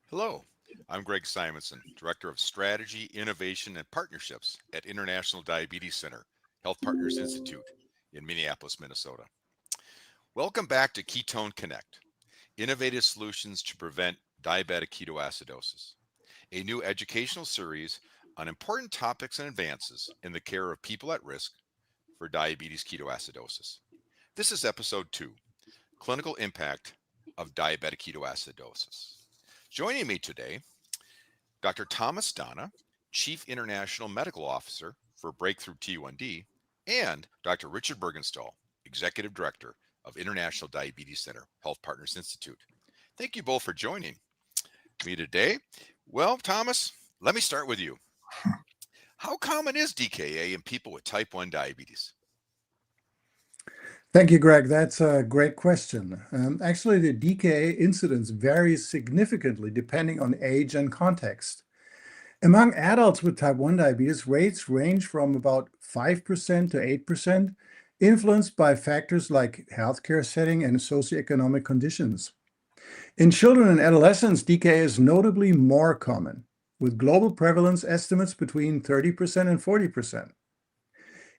Hello, I'm Gregg Simonson, Director of Strategy, Innovation, and Partnerships at International Diabetes Center, HealthPartners Institute in Minneapolis, Minnesota. Welcome back to Ketone Connect, innovative solutions to prevent diabetic ketoacidosis, a new educational series on important topics and advances in the care of people at risk for diabetes ketoacidosis. This is episode 2, Clinical Impact of Diabetic Ketoacidosis. Joining me today, Dr. Thomas Danne, Chief International Medical Officer for Breakthrough T1D, and Dr. Richard Bergenstal, Executive Director of International Diabetes Center, HealthPartners Institute. Thank you both for joining me today. Well, Thomas, let me start with you. How common is DKA in people with type 1 diabetes? Thank you, Greg. That's a great question. Actually, the DKA incidence varies significantly depending on age and context. Among adults with type 1 diabetes, rates range from about 5% to 8%, influenced by factors like healthcare setting and socioeconomic conditions. In children and adolescents, DKA is notably more common, with global prevalence estimates between 30% and 40%.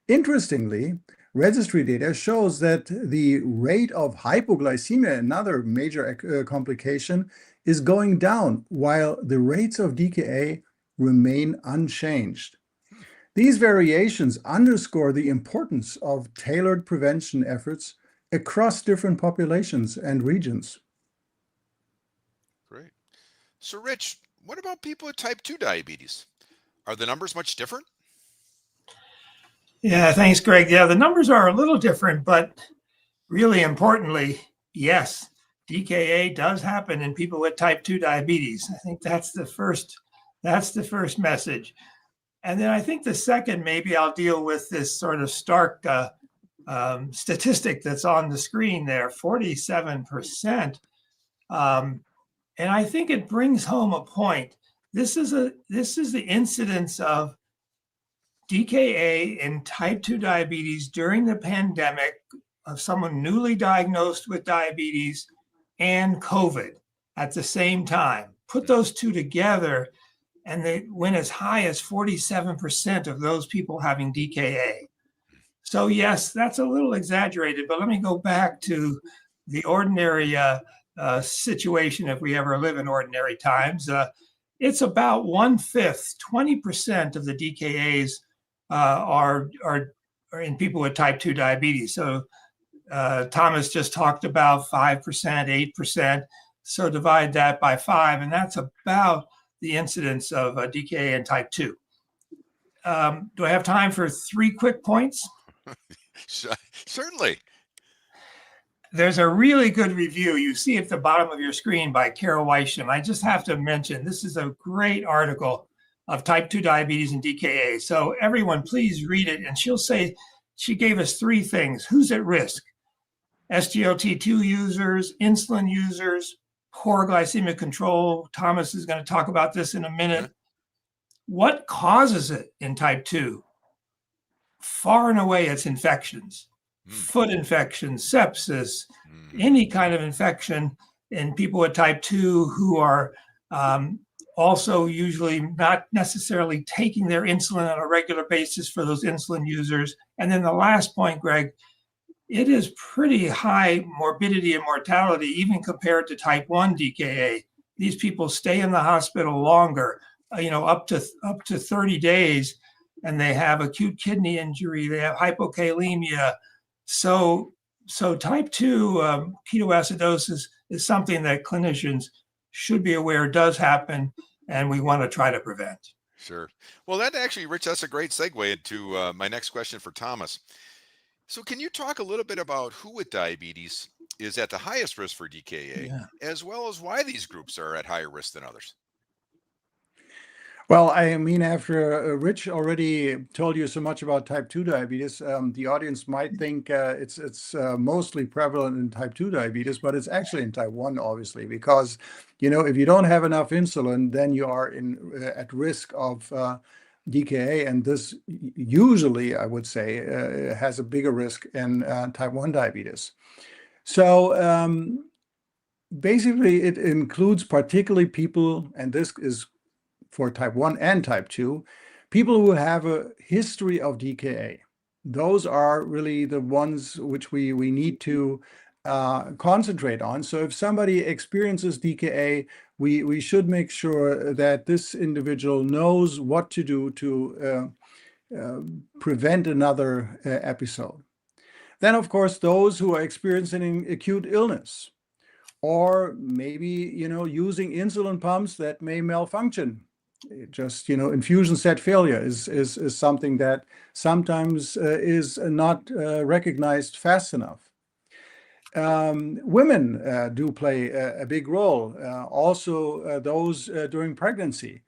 Interestingly, registry data shows that the rate of hypoglycemia, another major complication, is going down, while the rates of DKA remain unchanged. These variations underscore the importance of tailored prevention efforts across different populations and regions. Great. So, Rich, what about people with type 2 diabetes? Are the numbers much different? Yeah, thanks, Greg. Yeah, the numbers are a little different, but really importantly, yes, DKA does happen in people with type 2 diabetes. I think that's the first message. And then I think the second, maybe I'll deal with this sort of stark statistic that's on the screen there, 47%. And I think it brings home a point. This is the incidence of DKA in type 2 diabetes during the pandemic of someone newly diagnosed with diabetes and COVID at the same time. Put those two together, and they went as high as 47% of those people having DKA. So yes, that's a little exaggerated, but let me go back to the ordinary situation if we ever live in ordinary times. It's about 1/5, 20% of the DKAs are in people with type 2 diabetes. So Thomas just talked about 5%, 8%. So divide that by 5, and that's about the incidence of DKA in type 2. Do I have time for 3 quick points? Certainly. There's a really good review you see at the bottom of your screen by Carol Weisham. I just have to mention, this is a great article of type 2 diabetes and DKA. So everyone, please read it. And she'll say, she gave us 3 things. Who's at risk? SGLT2 users, insulin users, poor glycemic control. Thomas is going to talk about this in a minute. What causes it in type 2? Far and away, it's infections. Foot infections, sepsis, any kind of infection in people with type 2 who are also usually not necessarily taking their insulin on a regular basis for those insulin users. And then the last point, Greg, it is pretty high morbidity and mortality, even compared to type 1 DKA. These people stay in the hospital longer, up to 30 days, and they have acute kidney injury, they have hypokalemia. So type 2 ketoacidosis is something that clinicians should be aware does happen, and we want to try to prevent. Sure. Well, that actually, Rich, that's a great segue into my next question for Thomas. So can you talk a little bit about who with diabetes is at the highest risk for DKA, as well as why these groups are at higher risk than others? Well, I mean, after Rich already told you so much about type 2 diabetes, the audience might think it's mostly prevalent in type 2 diabetes, but it's actually in type 1, obviously, because, if you don't have enough insulin, then you are at risk of DKA, and this usually, I would say, has a bigger risk in type 1 diabetes. So basically, it includes particularly people, and this is for type 1 and type 2, people who have a history of DKA. Those are really the ones which we need to concentrate on. So if somebody experiences DKA, we should make sure that this individual knows what to do to prevent another episode. Then, of course, those who are experiencing acute illness, or maybe, using insulin pumps that may malfunction. Just, infusion set failure is something that sometimes is not recognized fast enough. Women do play a big role, also those during pregnancy.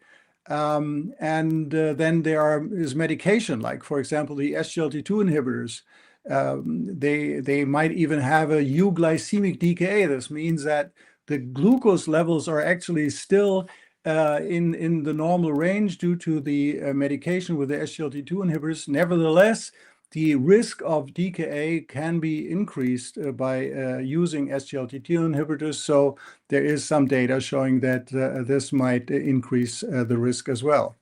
And then there is medication, like, for example, the SGLT2 inhibitors. They might even have a euglycemic DKA. This means that the glucose levels are actually still in the normal range due to the medication with the SGLT2 inhibitors. Nevertheless, the risk of DKA can be increased by using SGLT2 inhibitors. So there is some data showing that this might increase the risk as well.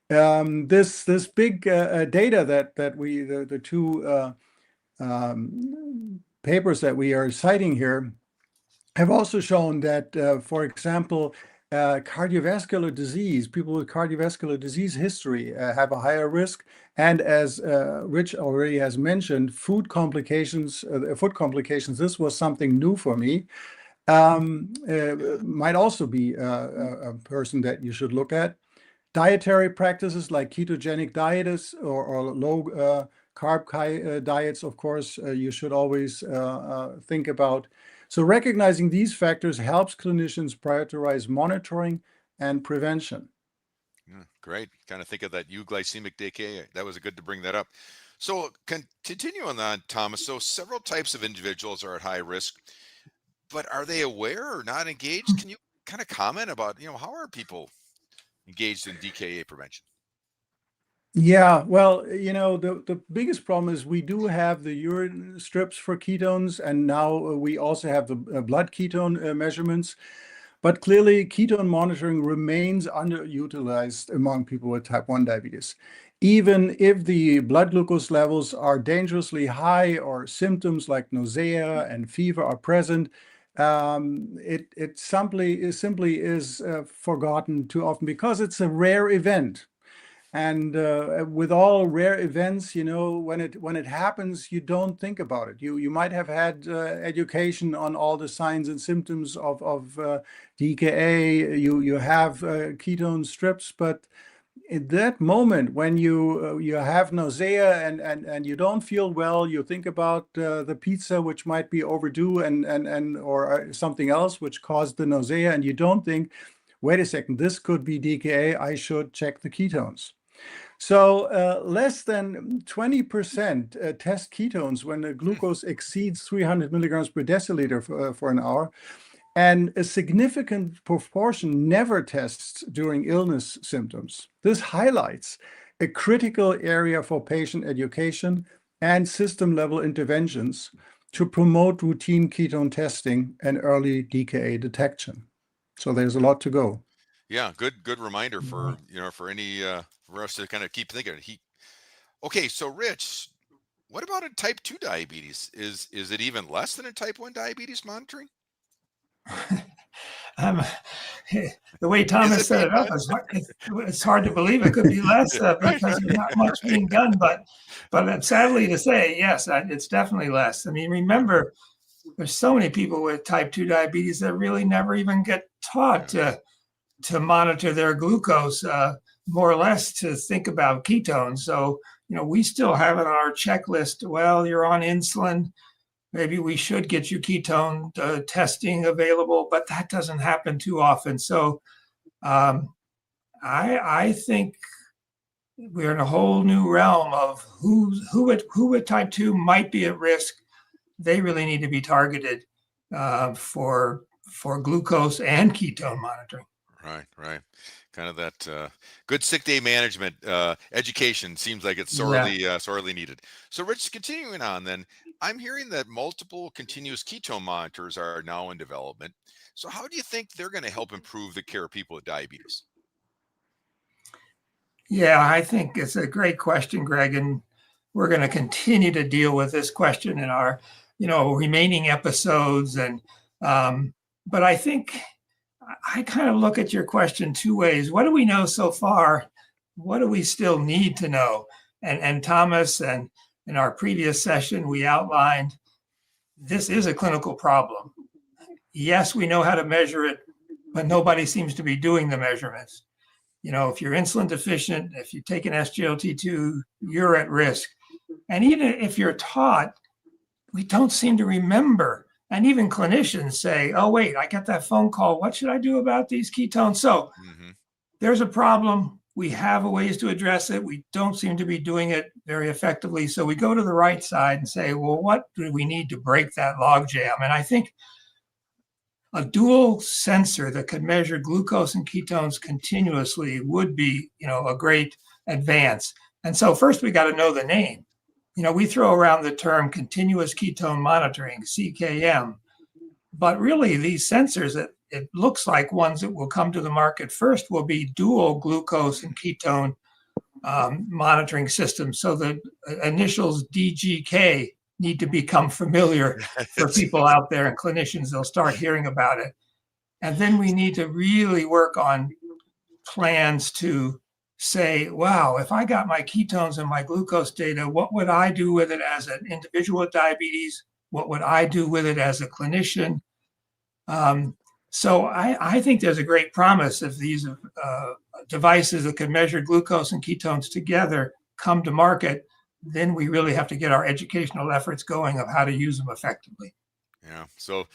This big data that we the two papers that we are citing here have also shown that, for example, cardiovascular disease, people with cardiovascular disease history have a higher risk. And as Rich already has mentioned, food complications, this was something new for me, might also be a person that you should look at. Dietary practices like ketogenic diets or low carb diets, of course, you should always think about. So recognizing these factors helps clinicians prioritize monitoring and prevention. Great. Kind of think of that euglycemic DKA. That was good to bring that up. So continue on that, Thomas. So several types of individuals are at high risk, but are they aware or not engaged? Can you kind of comment about, how are people engaged in DKA prevention? Yeah, well, the biggest problem is we do have the urine strips for ketones, and now we also have the blood ketone measurements. But clearly, ketone monitoring remains underutilized among people with type 1 diabetes. Even if the blood glucose levels are dangerously high or symptoms like nausea and fever are present, it simply is forgotten too often because it's a rare event. And with all rare events, when it happens, you don't think about it. You might have had education on all the signs and symptoms of DKA. You have ketone strips, but in that moment when you have nausea and you don't feel well, you think about the pizza which might be overdue and or something else which caused the nausea, and you don't think, wait a second, this could be DKA. I should check the ketones. So less than 20% test ketones when the glucose exceeds 300 milligrams per deciliter for an hour. And a significant proportion never tests during illness symptoms. This highlights a critical area for patient education and system-level interventions to promote routine ketone testing and early DKA detection. So there's a lot to go. Yeah, good reminder for for any for us to kind of keep thinking. Okay, so Rich, what about in type 2 diabetes? Is it even less than in type 1 diabetes monitoring? The way Thomas set it up, it's hard to believe it could be less because there's not much being done. But sadly to say, yes, it's definitely less. I mean, remember, there's so many people with type 2 diabetes that really never even get taught to monitor their glucose, more or less to think about ketones. So, we still have it on our checklist. Well, you're on insulin. Maybe we should get you ketone testing available, but that doesn't happen too often. So I think we're in a whole new realm of who with type 2 might be at risk. They really need to be targeted for glucose and ketone monitoring. Right. Kind of that good sick day management education seems like it's Yeah. sorely needed. So, Rich, continuing on, then I'm hearing that multiple continuous ketone monitors are now in development. So, how do you think they're going to help improve the care of people with diabetes? Yeah, I think it's a great question, Greg, and we're going to continue to deal with this question in our, remaining episodes. And but I think I kind of look at your question two ways. What do we know so far? What do we still need to know? And Thomas, and in our previous session, we outlined this is a clinical problem. Yes, we know how to measure it, but nobody seems to be doing the measurements. If you're insulin deficient, if you take an SGLT2, you're at risk. And even if you're taught, we don't seem to remember. And even clinicians say, oh, wait, I got that phone call. What should I do about these ketones? So there's a problem. We have ways to address it. We don't seem to be doing it very effectively. So we go to the right side and say, well, what do we need to break that logjam? And I think a dual sensor that could measure glucose and ketones continuously would be, a great advance. And so first we got to know the name. We throw around the term continuous ketone monitoring, CKM, but really these sensors that it looks like ones that will come to the market first will be dual glucose and ketone monitoring systems. So the initials DGK need to become familiar for people out there and clinicians. They'll start hearing about it. And then we need to really work on plans to say, wow, if I got my ketones and my glucose data, what would I do with it as an individual with diabetes? What would I do with it as a clinician? So I think there's a great promise if these devices that can measure glucose and ketones together come to market. Then we really have to get our educational efforts going of how to use them effectively. Yeah. So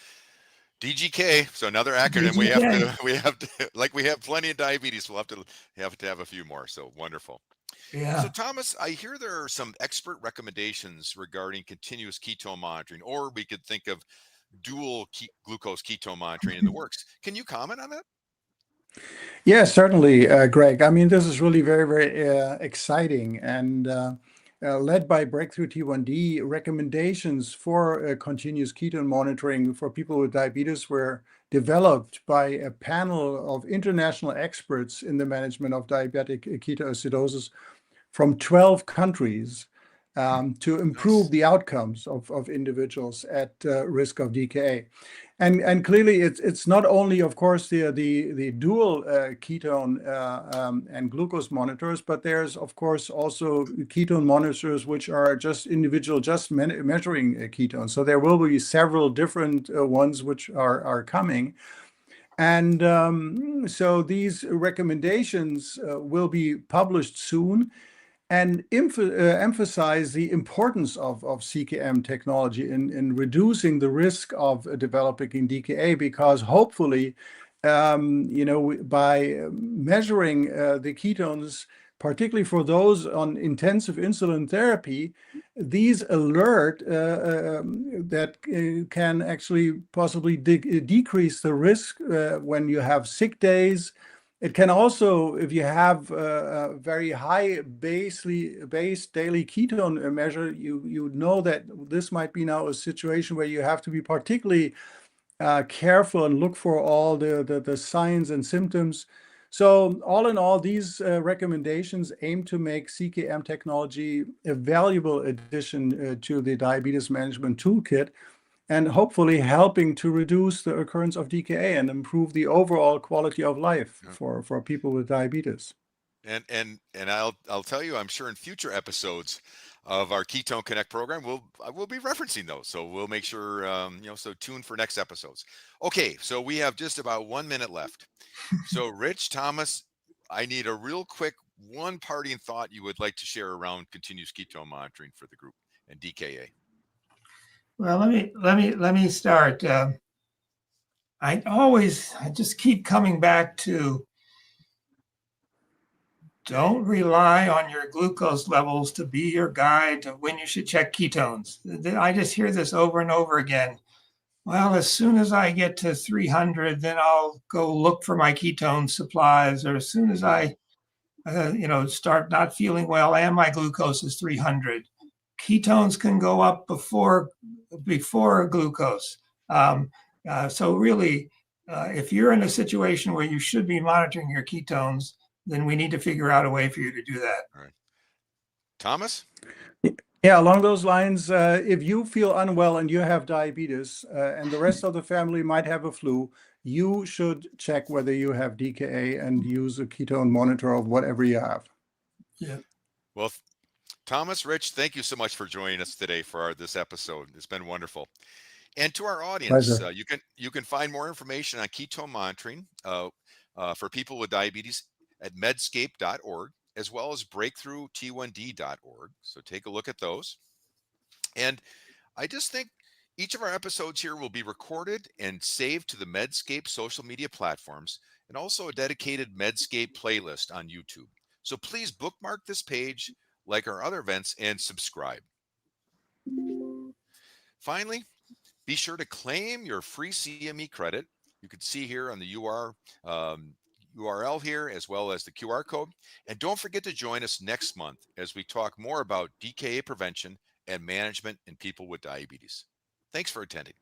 DGK. So another acronym. DGK. We have to, like we have plenty of diabetes. We'll have to have a few more. So wonderful. Yeah. So Thomas, I hear there are some expert recommendations regarding continuous ketone monitoring, or we could think of dual glucose ketone monitoring in the works. Can you comment on that? Yeah, certainly, Greg. I mean, this is really very, very exciting, and led by Breakthrough T1D, recommendations for continuous ketone monitoring for people with diabetes were developed by a panel of international experts in the management of diabetic ketoacidosis from 12 countries to improve the outcomes of individuals at risk of DKA. And clearly, it's not only, of course, the dual ketone and glucose monitors, but there's, of course, also ketone monitors which are just individual, just measuring ketones. So there will be several different ones which are coming. And so these recommendations will be published soon, and emphasize the importance of CKM technology in reducing the risk of developing DKA, because hopefully, by measuring the ketones, particularly for those on intensive insulin therapy, these alert that can actually possibly decrease the risk when you have sick days. It can also, if you have a very high base daily ketone measure, you know that this might be now a situation where you have to be particularly careful and look for all the signs and symptoms. So all in all, these recommendations aim to make CKM technology a valuable addition to the diabetes management toolkit, and hopefully helping to reduce the occurrence of DKA and improve the overall quality of life for people with diabetes. And I'll tell you, I'm sure in future episodes of our Ketone Connect program, we'll be referencing those. So we'll make sure so tune for next episodes. Okay, so we have just about 1 minute left. So Rich, Thomas, I need a real quick one parting thought you would like to share around continuous ketone monitoring for the group and DKA. Well, let me start. I just keep coming back to, don't rely on your glucose levels to be your guide to when you should check ketones. I just hear this over and over again. Well, as soon as I get to 300, then I'll go look for my ketone supplies. Or as soon as I, start not feeling well and my glucose is 300, ketones can go up before glucose. So really, if you're in a situation where you should be monitoring your ketones, then we need to figure out a way for you to do that. All right. Thomas? Yeah, along those lines, if you feel unwell and you have diabetes and the rest of the family might have a flu, you should check whether you have DKA and use a ketone monitor of whatever you have. Yeah. Well, Thomas, Rich, thank you so much for joining us today for this episode. It's been wonderful. And to our audience, Pleasure. you can find more information on ketone monitoring for people with diabetes at medscape.org, as well as breakthrough-t1d.org. So take a look at those. And I just think each of our episodes here will be recorded and saved to the Medscape social media platforms, and also a dedicated Medscape playlist on YouTube. So please bookmark this page, like our other events, and subscribe. Finally, be sure to claim your free CME credit. You can see here on the URL here, as well as the QR code. And don't forget to join us next month as we talk more about DKA prevention and management in people with diabetes. Thanks for attending.